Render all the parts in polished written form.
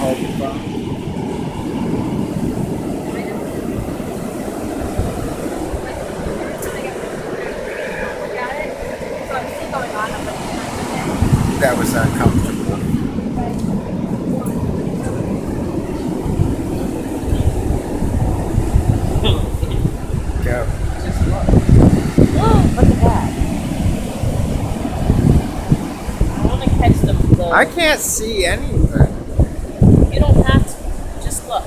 hold the phone. That was uncomfortable. Go. Just look. Look at that. I want to catch the... I can't see anything. You don't have to. Just look.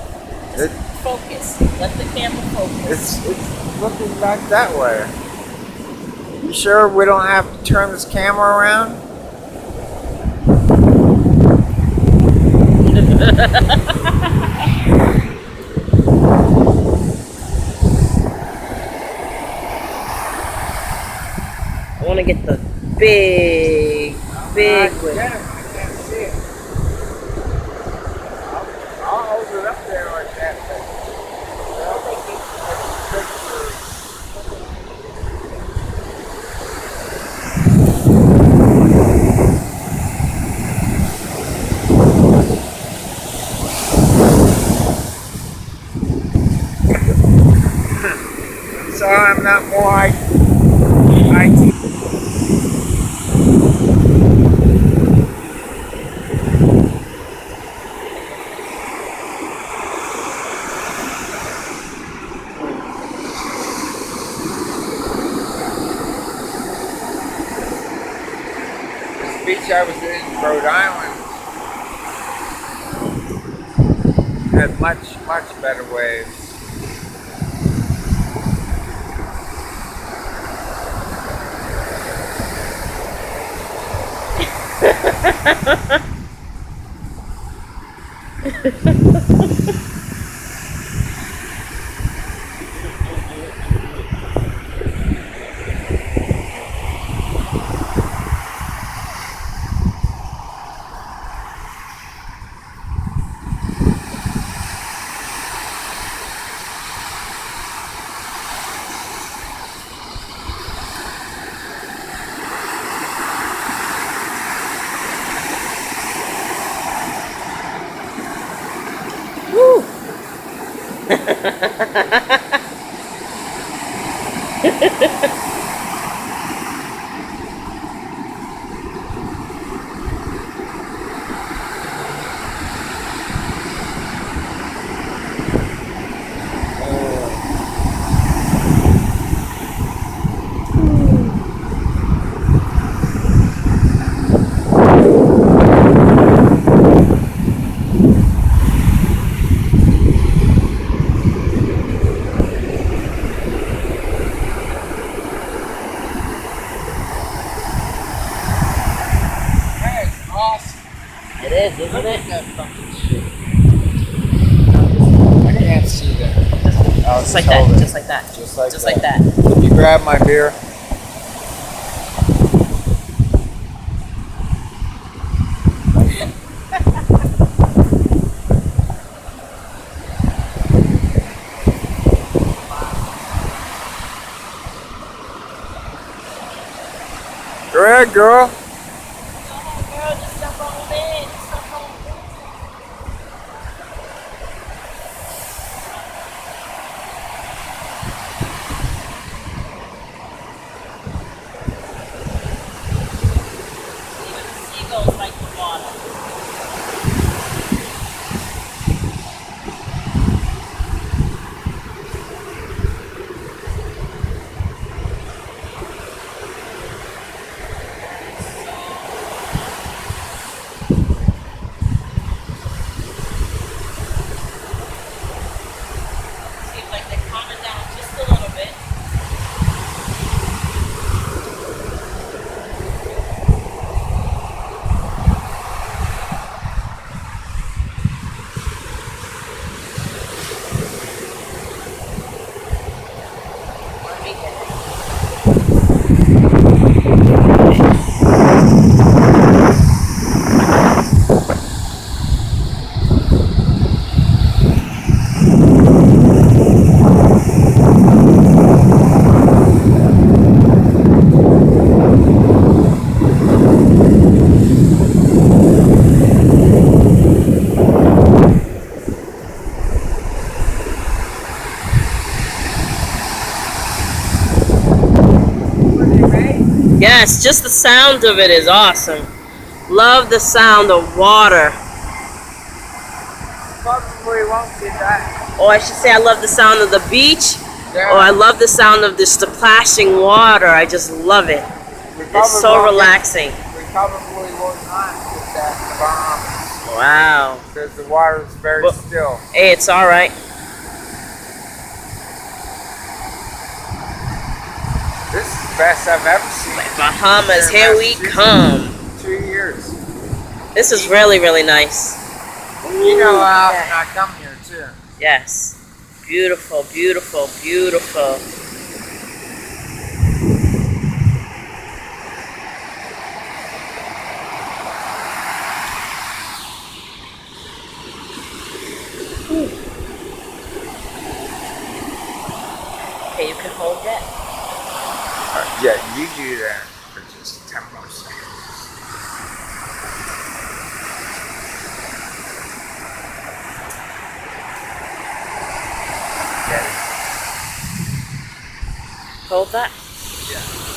Just focus. Let the camera focus. It's looking back that way. You sure we don't have to turn this camera around? I want to get the big one. I can't see it. I'll hold it up there like that. So I'm not more IT. This beach I was in, Rhode Island, had much better waves. Woo! It is, isn't it? That fucking shit. I can't see that. Just like that. Just like that. Just like that. Can you grab my beer? Go ahead, girl. Yes, just the sound of it is awesome. Love the sound of water. Probably won't get that. Or I should say I love the sound of the beach. Yeah. Or I love the sound of just the splashing water. I just love it. We It's probably so won't relaxing. we probably will not get that in the Bahamas Wow. because the water is very Well- still. Hey, it's alright. This is the best I've ever seen. Bahamas, Here here in we come. 2 years. This is really, really nice. You know how Yeah. often I come here too. Yes. Beautiful, beautiful, beautiful. Okay, you can hold that. Yeah, you do that for just 10 more seconds. Get it? Hold that. Yeah.